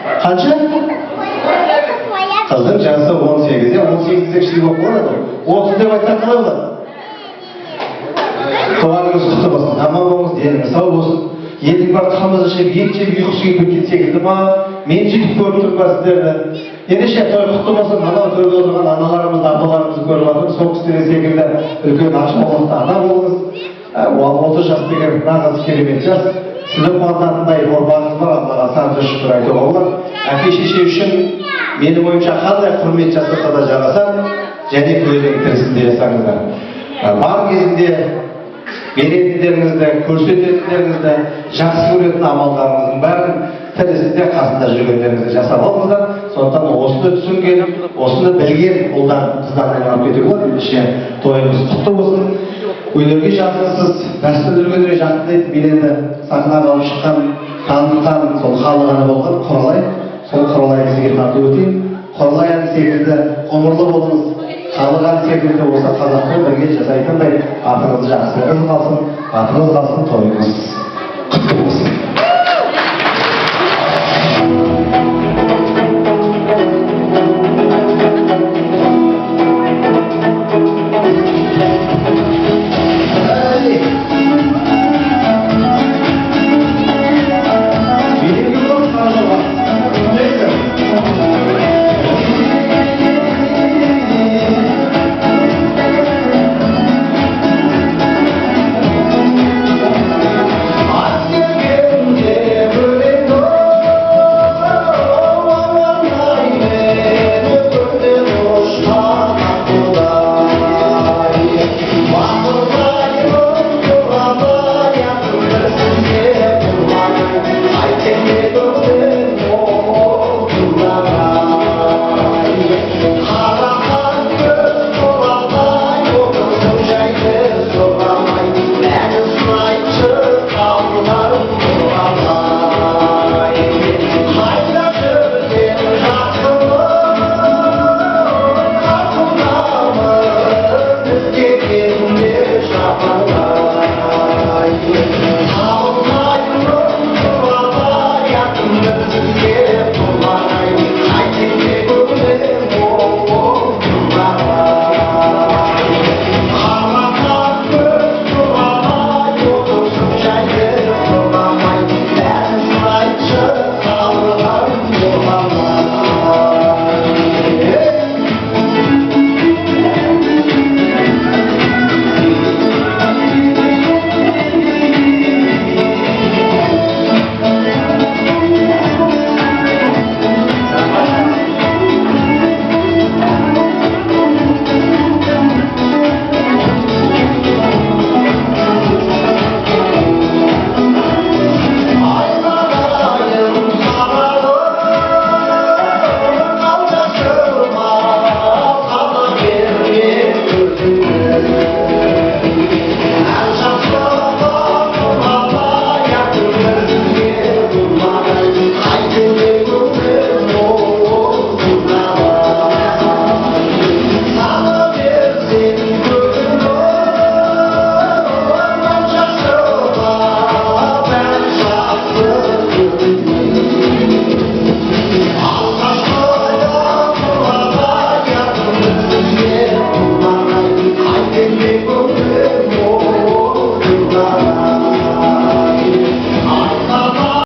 Қанша? Қыздың жасы 18, 18-де кіші болып болады. 30 деп айтсақ қалай болады? Туғаныңыз құтты болсын, аман болыңыз, деніңіз сау болсын. Елдің бар қамызы жеп, ет жеп, ұйқысы келіп кеткен секілді ма? Мен сөйтіп көріп тұрмын ба сіздерді? Ендеше той құтты болсын, анау төрде отырған аналарымызды, апаларымызды көріп жатырмыз. Сол кісілер секілді үлкен ақшамалықты ана болыңыз. 30 жас деген нағыз керемет жас. Сізді қуантатындай ұрпағыңыз бар, Аллаға сәлем шүкір айтуға болады. Әке шеше үшін менің ойымша қандай құрмет жасаса да жарасады, және көйлегі тірісінде жасаңыздар. Бар кезінде беретіндеріңізді, көрсететіндеріңізді, жақсы көретін амалдарыңыздың бәрін тірісінде қасында жүргендеріңізді жасап алыңыздар. Сондықтан осыны түсінген, осыны білген ұлдар қыздардан алып кетуге болады. Ендеше тойымыз құтты болсын. Өнерге жақынсыз, дәстүрлі өнерге жақындайды. Мен енді сахнаға алып шыққан, танытқан сол халық әні болған Құралай. Сол Құралай сізге тарту өтейін. Құралай әні секілді ғұмырлы болыңыз. Халық әні секілді болса қазақпен бірге жасайтындай атыңыз жақсы қыз қалсын, атыңыз қалсын, тойыңыз құтты болсын.